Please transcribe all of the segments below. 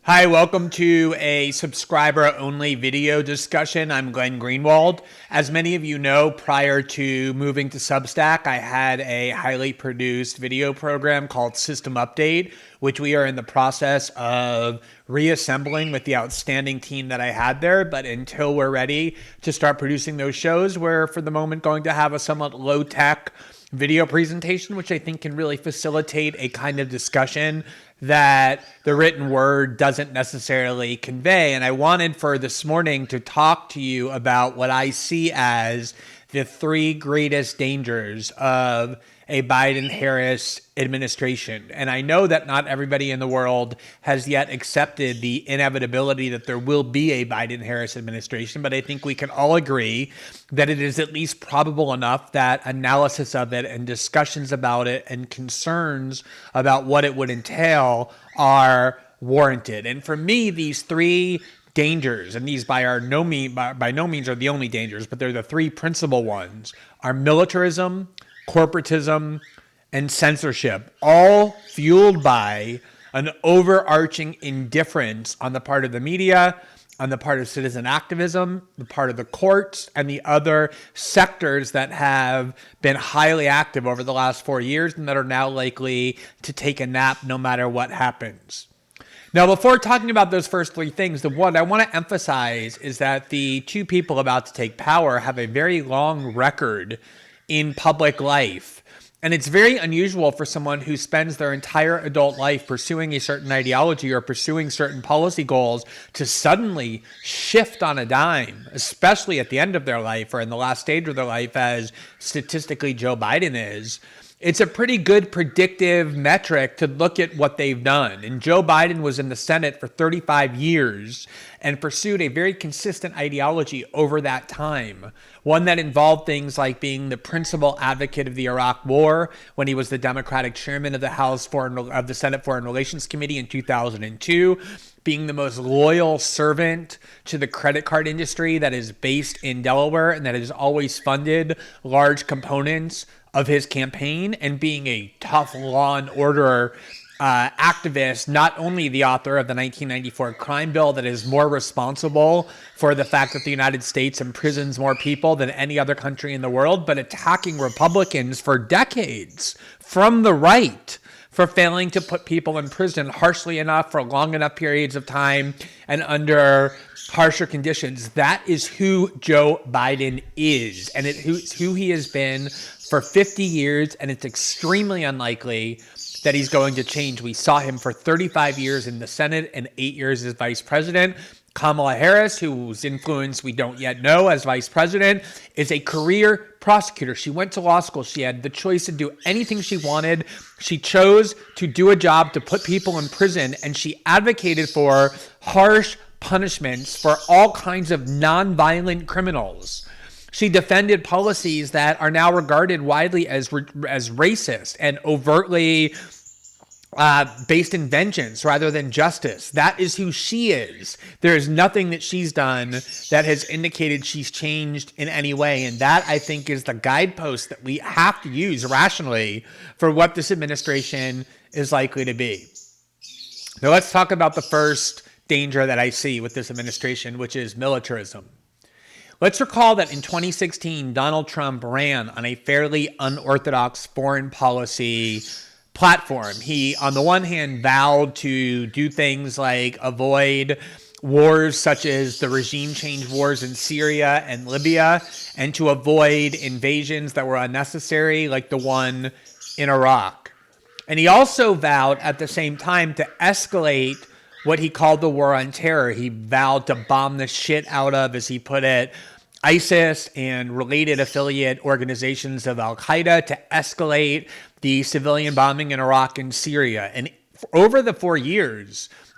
Hi, welcome to a subscriber-only video discussion. I'm Glenn Greenwald. As many of you know, prior to moving to Substack, I had a highly produced video program called System Update, which we are in the process of reassembling with the outstanding team that I had there. But until we're ready to start producing those shows, we're for the moment going to have a somewhat low-tech video presentation, which I think can really facilitate a kind of discussion that the written word doesn't necessarily convey. And I wanted for this morning to talk to you about what I see as the three greatest dangers of a Biden-Harris administration. And I know that not everybody in the world has yet accepted the inevitability that there will be a Biden-Harris administration, but I think we can all agree that it is at least probable enough that analysis of it and discussions about it and concerns about what it would entail are warranted. And for me, these three dangers, and these by no means are the only dangers, but they're the three principal ones, are militarism, corporatism, and censorship, all fueled by an overarching indifference on the part of the media, on the part of citizen activism, the part of the courts, and the other sectors that have been highly active over the last 4 years and that are now likely to take a nap no matter what happens. Now, before talking about those first three things, the one I want to emphasize is that the two people about to take power have a very long record in public life. And it's very unusual for someone who spends their entire adult life pursuing a certain ideology or pursuing certain policy goals to suddenly shift on a dime, especially at the end of their life or in the last stage of their life, as statistically Joe Biden is. It's a pretty good predictive metric to look at what they've done. And Joe Biden was in the Senate for 35 years and pursued a very consistent ideology over that time. One that involved things like being the principal advocate of the Iraq War when he was the Democratic chairman of the Senate Foreign Relations Committee in 2002, being the most loyal servant to the credit card industry that is based in Delaware and that has always funded large components of his campaign, and being a tough law and order activist, not only the author of the 1994 crime bill that is more responsible for the fact that the United States imprisons more people than any other country in the world, but attacking Republicans for decades from the right for failing to put people in prison harshly enough for long enough periods of time and under harsher conditions. That is who Joe Biden is, and it's who he has been for 50 years, and it's extremely unlikely that he's going to change. We saw him for 35 years in the Senate and 8 years as vice president. Kamala Harris, whose influence we don't yet know as vice president, is a career prosecutor. She went to law school. She had the choice to do anything she wanted. She chose to do a job to put people in prison, and she advocated for harsh punishments for all kinds of nonviolent criminals. She defended policies that are now regarded widely as racist and overtly based in vengeance rather than justice. That is who she is. There is nothing that she's done that has indicated she's changed in any way. And that, I think, is the guidepost that we have to use rationally for what this administration is likely to be. Now, let's talk about the first danger that I see with this administration, which is militarism. Let's recall that in 2016, Donald Trump ran on a fairly unorthodox foreign policy platform. He, on the one hand, vowed to do things like avoid wars such as the regime change wars in Syria and Libya, and to avoid invasions that were unnecessary, like the one in Iraq. And he also vowed at the same time to escalate what he called the war on terror. He vowed to bomb the shit out of, as he put it, ISIS and related affiliate organizations of Al-Qaeda, to escalate the civilian bombing in Iraq and Syria. And over the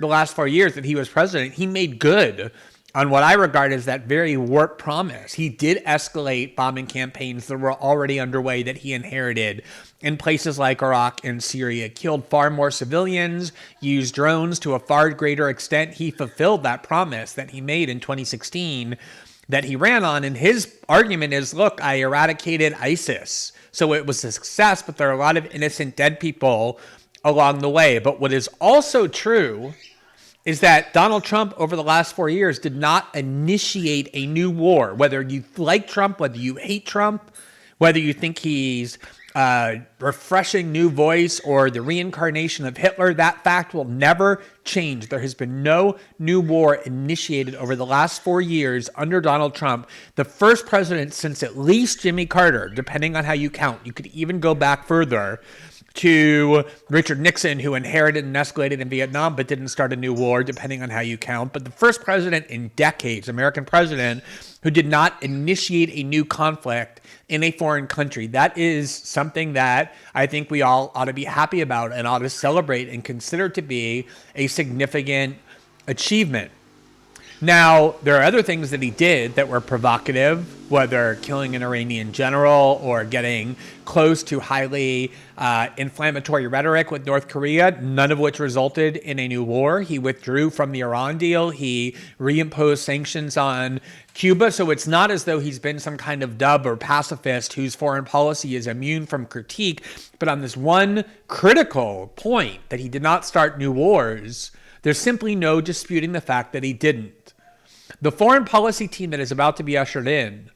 last 4 years that he was president, he made good on what I regard as that very warped promise. He did escalate bombing campaigns that were already underway that he inherited in places like Iraq and Syria, killed far more civilians, used drones to a far greater extent. He fulfilled that promise that he made in 2016 that he ran on. And his argument is, look, I eradicated ISIS. So it was a success, but there are a lot of innocent dead people along the way. But what is also true is that Donald Trump over the last 4 years did not initiate a new war. Whether you like Trump, whether you hate Trump, whether you think he's a refreshing new voice or the reincarnation of Hitler, that fact will never change. There has been no new war initiated over the last 4 years under Donald Trump, the first president since at least Jimmy Carter, depending on how you count. You could even go back further to Richard Nixon, who inherited and escalated in Vietnam, but didn't start a new war, depending on how you count. But the first president in decades, American president, who did not initiate a new conflict in a foreign country. That is something that I think we all ought to be happy about and ought to celebrate and consider to be a significant achievement. Now, there are other things that he did that were provocative, whether killing an Iranian general or getting close to highly inflammatory rhetoric with North Korea, none of which resulted in a new war. He withdrew from the Iran deal. He reimposed sanctions on Cuba. So it's not as though he's been some kind of dub or pacifist whose foreign policy is immune from critique. But on this one critical point that he did not start new wars, there's simply no disputing the fact that he didn't. The foreign policy team that is about to be ushered in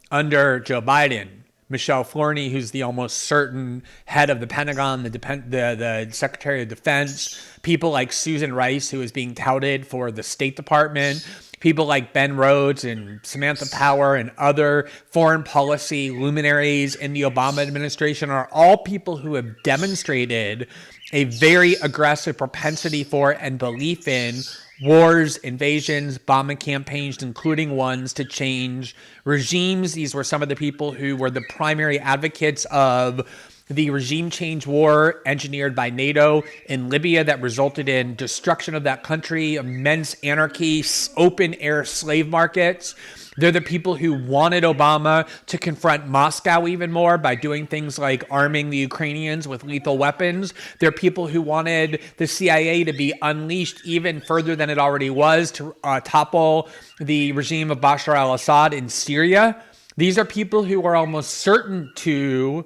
under Joe Biden, Michelle Flourney, who's the almost certain head of the Pentagon, the Secretary of Defense, people like Susan Rice, who is being touted for the State Department, people like Ben Rhodes and Samantha Power and other foreign policy luminaries in the Obama administration are all people who have demonstrated a very aggressive propensity for and belief in wars, invasions, bombing campaigns, including ones to change regimes. These were some of the people who were the primary advocates of the regime change war engineered by NATO in Libya that resulted in destruction of that country, immense anarchy, open air slave markets. They're the people who wanted Obama to confront Moscow even more by doing things like arming the Ukrainians with lethal weapons. They're people who wanted the CIA to be unleashed even further than it already was to topple the regime of Bashar al-Assad in Syria. These are people who are almost certain to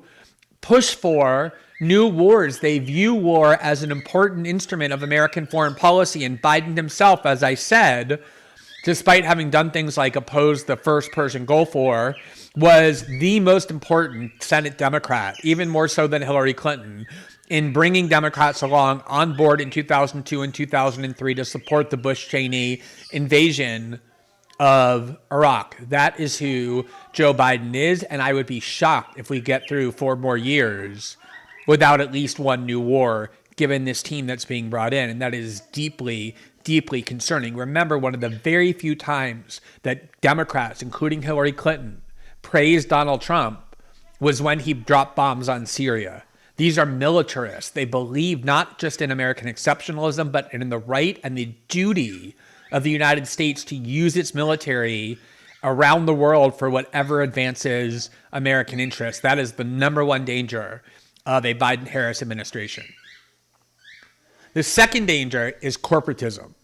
push for new wars. They view war as an important instrument of American foreign policy. And Biden himself, as I said, despite having done things like oppose the first Persian Gulf War, was the most important Senate Democrat, even more so than Hillary Clinton, in bringing Democrats along on board in 2002 and 2003 to support the Bush-Cheney invasion of Iraq. That is who Joe Biden is, and I would be shocked if we get through 4 more years without at least one new war, given this team that's being brought in, and that is deeply, deeply concerning. Remember, one of the very few times that Democrats, including Hillary Clinton, praised Donald Trump was when he dropped bombs on Syria. These are militarists. They believe not just in American exceptionalism, but in the right and the duty of the United States to use its military around the world for whatever advances American interests. That is the number one danger of a Biden-Harris administration. The second danger is corporatism.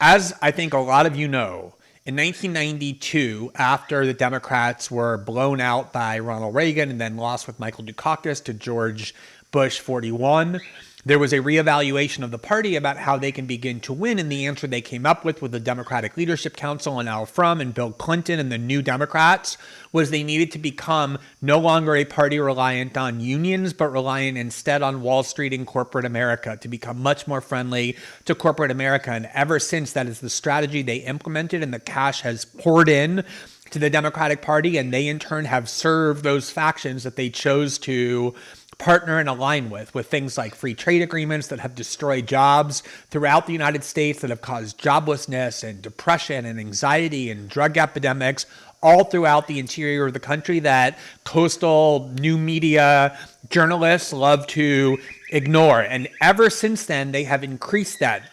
As I think a lot of you know, in 1992, after the Democrats were blown out by Ronald Reagan and then lost with Michael Dukakis to George Bush 41, there was a reevaluation of the party about how they can begin to win, and the answer they came up with the Democratic Leadership Council and Al Frum and Bill Clinton and the New Democrats was they needed to become no longer a party reliant on unions, but reliant instead on Wall Street and corporate America, to become much more friendly to corporate America. And ever since, that is the strategy they implemented, and the cash has poured in to the Democratic Party, and they in turn have served those factions that they chose to partner and align with things like free trade agreements that have destroyed jobs throughout the United States, that have caused joblessness and depression and anxiety and drug epidemics all throughout the interior of the country that coastal new media journalists love to ignore. And ever since then, they have increased that.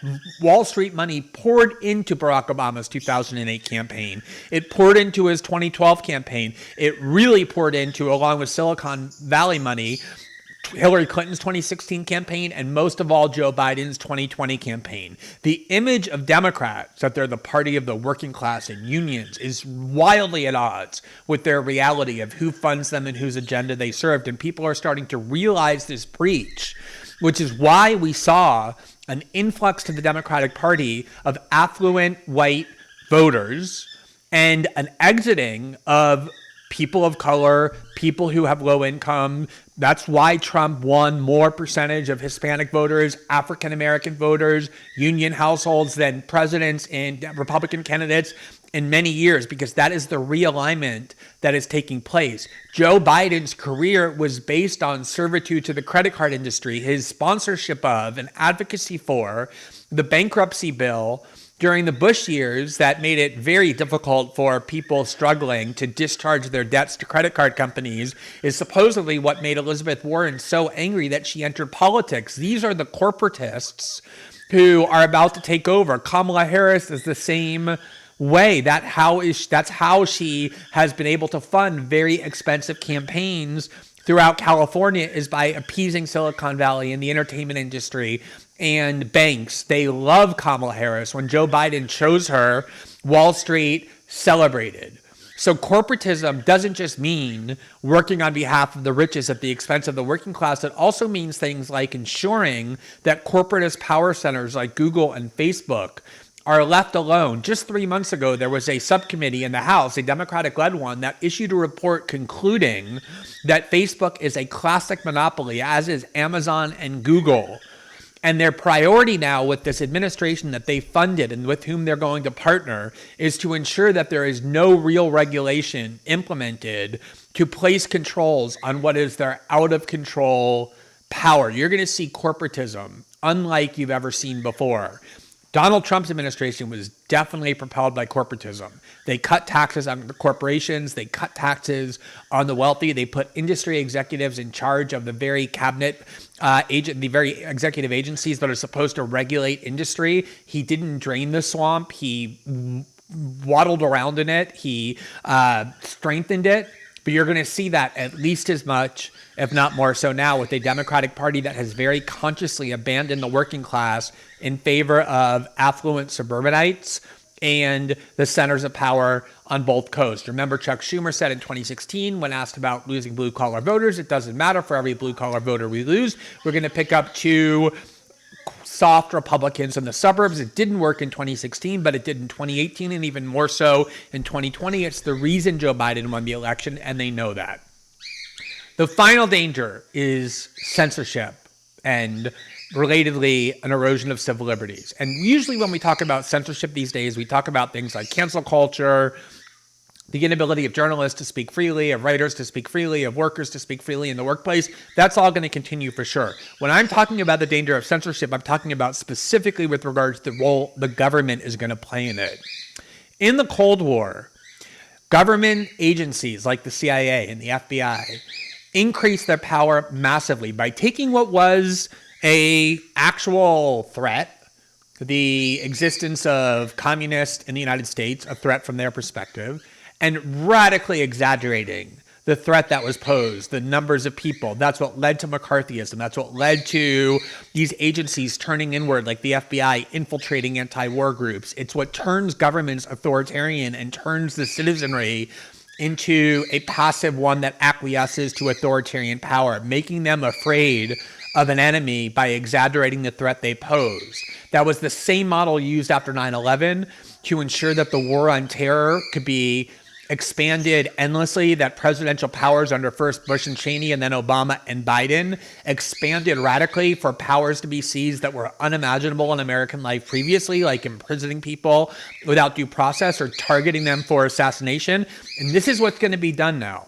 Wall Street money poured into Barack Obama's 2008 campaign. It poured into his 2012 campaign. It really poured into, along with Silicon Valley money, Hillary Clinton's 2016 campaign, and most of all, Joe Biden's 2020 campaign. The image of Democrats, that they're the party of the working class and unions, is wildly at odds with their reality of who funds them and whose agenda they served. And people are starting to realize this breach which is why we saw an influx to the Democratic Party of affluent white voters and an exiting of people of color, people who have low income. That's why Trump won more percentage of Hispanic voters, African-American voters, union households than presidents and Republican candidates in many years, because that is the realignment that is taking place. Joe Biden's career was based on servitude to the credit card industry, his sponsorship of and advocacy for the bankruptcy bill during the Bush years that made it very difficult for people struggling to discharge their debts to credit card companies is supposedly what made Elizabeth Warren so angry that she entered politics. These are the corporatists who are about to take over. Kamala Harris is the same way. That's how she has been able to fund very expensive campaigns throughout California, is by appeasing Silicon Valley and the entertainment industry and banks. They love Kamala Harris. When Joe Biden chose her, Wall Street celebrated. So corporatism doesn't just mean working on behalf of the richest at the expense of the working class. It also means things like ensuring that corporatist power centers like Google and Facebook are left alone. Just 3 months ago, there was a subcommittee in the House, a Democratic-led one, that issued a report concluding that Facebook is a classic monopoly, as is Amazon and Google. And their priority now with this administration that they funded and with whom they're going to partner is to ensure that there is no real regulation implemented to place controls on what is their out-of-control power. You're going to see corporatism unlike you've ever seen before. Donald Trump's administration was definitely propelled by corporatism. They cut taxes on the corporations. They cut taxes on the wealthy. They put industry executives in charge of the very the very executive agencies that are supposed to regulate industry. He didn't drain the swamp. He waddled around in it. He strengthened it. But you're going to see that at least as much, if not more so now, with a Democratic Party that has very consciously abandoned the working class in favor of affluent suburbanites and the centers of power on both coasts. Remember, Chuck Schumer said in 2016, when asked about losing blue-collar voters, it doesn't matter. For every blue-collar voter we lose, we're going to pick up 2 soft Republicans in the suburbs. It didn't work in 2016, but it did in 2018 and even more so in 2020. It's the reason Joe Biden won the election, and they know that. The final danger is censorship and, relatedly, an erosion of civil liberties. And usually when we talk about censorship these days, we talk about things like cancel culture, the inability of journalists to speak freely, of writers to speak freely, of workers to speak freely in the workplace. That's all going to continue for sure. When I'm talking about the danger of censorship, I'm talking about specifically with regards to the role the government is going to play in it. In the Cold War, government agencies like the CIA and the FBI increased their power massively by taking what was an actual threat, the existence of communists in the United States, a threat from their perspective, and radically exaggerating the threat that was posed, the numbers of people. That's what led to McCarthyism. That's what led to these agencies turning inward, like the FBI infiltrating anti-war groups. It's what turns governments authoritarian and turns the citizenry into a passive one that acquiesces to authoritarian power, making them afraid of an enemy by exaggerating the threat they pose. That was the same model used after 9/11 to ensure that the war on terror could be expanded endlessly, that presidential powers under first Bush and Cheney and then Obama and Biden expanded radically for powers to be seized that were unimaginable in American life previously, like imprisoning people without due process or targeting them for assassination. And this is what's going to be done now.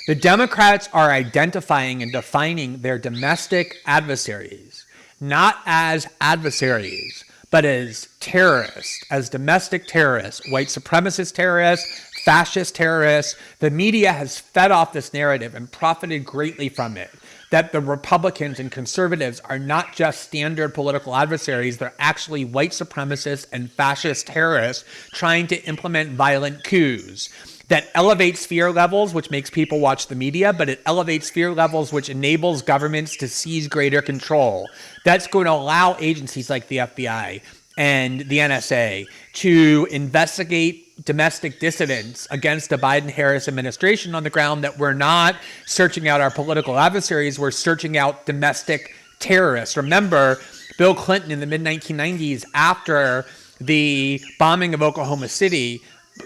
The Democrats are identifying and defining their domestic adversaries, not as adversaries, but as terrorists, as domestic terrorists, white supremacist terrorists, fascist terrorists. The media has fed off this narrative and profited greatly from it, that the Republicans and conservatives are not just standard political adversaries, they're actually white supremacists and fascist terrorists trying to implement violent coups. That elevates fear levels, which makes people watch the media, but it elevates fear levels, which enables governments to seize greater control. That's going to allow agencies like the FBI and the NSA to investigate domestic dissidents against the Biden-Harris administration on the ground that we're not searching out our political adversaries, we're searching out domestic terrorists. Remember, Bill Clinton in the mid-1990s, after the bombing of Oklahoma City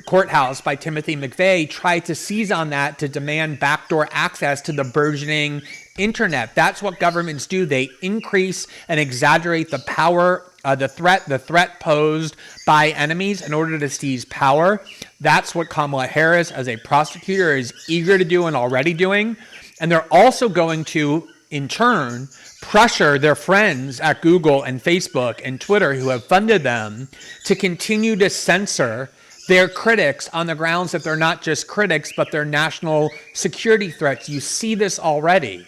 courthouse by Timothy McVeigh, tried to seize on that to demand backdoor access to the burgeoning internet. That's what governments do. They increase and exaggerate the power, the threat posed by enemies in order to seize power. That's what Kamala Harris, as a prosecutor, is eager to do and already doing. And they're also going to, in turn, pressure their friends at Google and Facebook and Twitter who have funded them to continue to censor their critics on the grounds that they're not just critics, but they're national security threats. You see this already.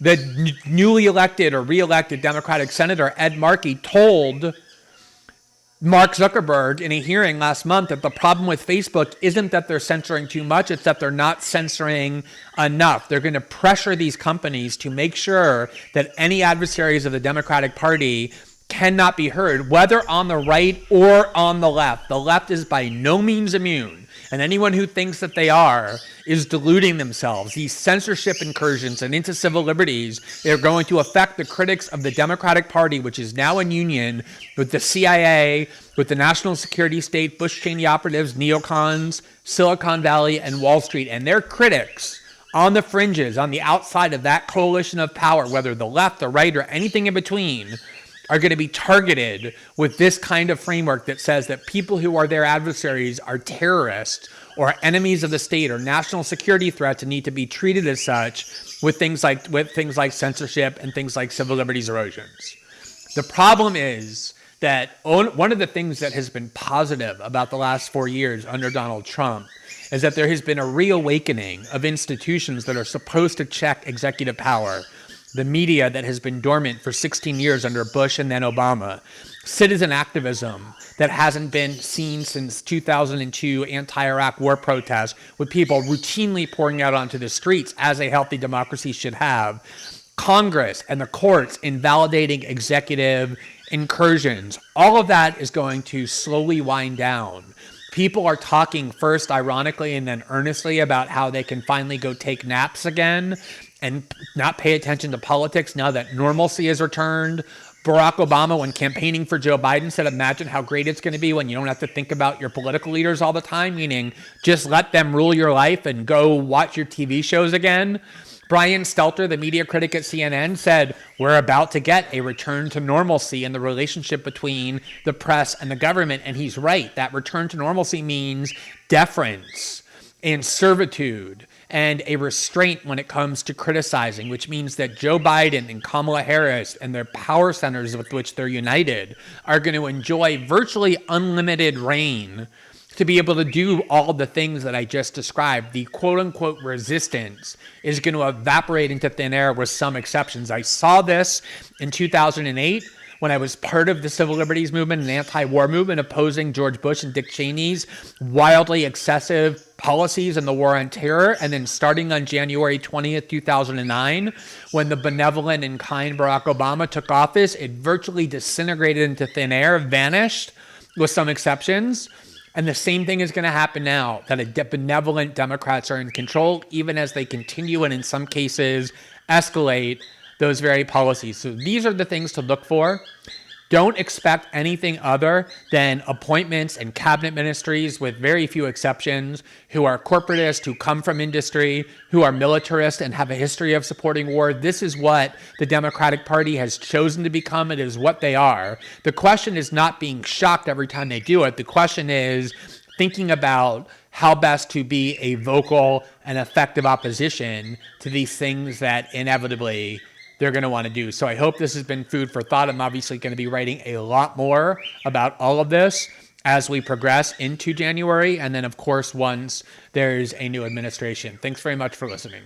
The newly elected or re-elected Democratic Senator Ed Markey told Mark Zuckerberg in a hearing last month that the problem with Facebook isn't that they're censoring too much, it's that they're not censoring enough. They're going to pressure these companies to make sure that any adversaries of the Democratic Party cannot be heard, whether on the right or on the left. The left is by no means immune, and anyone who thinks that they are is deluding themselves. These censorship incursions and into civil liberties are going to affect the critics of the Democratic Party, which is now in union with the CIA, with the national security state, Bush Cheney operatives, neocons, Silicon Valley, and Wall Street. And their critics on the fringes, on the outside of that coalition of power, whether the left, the right, or anything in between, are going to be targeted with this kind of framework that says that people who are their adversaries are terrorists or enemies of the state or national security threats and need to be treated as such with things like censorship and things like civil liberties erosions. The problem is that one of the things that has been positive about the last 4 years under Donald Trump is that there has been a reawakening of institutions that are supposed to check executive power. The media that has been dormant for 16 years under Bush and then Obama, citizen activism that hasn't been seen since 2002 anti-Iraq war protests, with people routinely pouring out onto the streets as a healthy democracy should have, Congress and the courts invalidating executive incursions. All of that is going to slowly wind down. People are talking first ironically and then earnestly about how they can finally go take naps again and not pay attention to politics now that normalcy has returned. Barack Obama, when campaigning for Joe Biden, said, imagine how great it's going to be when you don't have to think about your political leaders all the time, meaning just let them rule your life and go watch your TV shows again. Brian Stelter, the media critic at CNN, said, we're about to get a return to normalcy in the relationship between the press and the government. And he's right. That return to normalcy means deference and servitude and a restraint when it comes to criticizing, which means that Joe Biden and Kamala Harris and their power centers with which they're united are going to enjoy virtually unlimited reign to be able to do all the things that I just described. The quote-unquote resistance is going to evaporate into thin air with some exceptions. I saw this in 2008 when I was part of the civil liberties movement and anti-war movement opposing George Bush and Dick Cheney's wildly excessive policies in the war on terror. And then starting on January 20th, 2009, when the benevolent and kind Barack Obama took office, it virtually disintegrated into thin air, vanished with some exceptions. And the same thing is going to happen now, that benevolent Democrats are in control, even as they continue and in some cases escalate those very policies. So these are the things to look for. Don't expect anything other than appointments and cabinet ministries, with very few exceptions, who are corporatists, who come from industry, who are militarist and have a history of supporting war. This is what the Democratic Party has chosen to become. It is what they are. The question is not being shocked every time they do it. The question is thinking about how best to be a vocal and effective opposition to these things that inevitably they're going to want to do. So I hope this has been food for thought. I'm obviously going to be writing a lot more about all of this as we progress into January. And then, of course, once there's a new administration. Thanks very much for listening.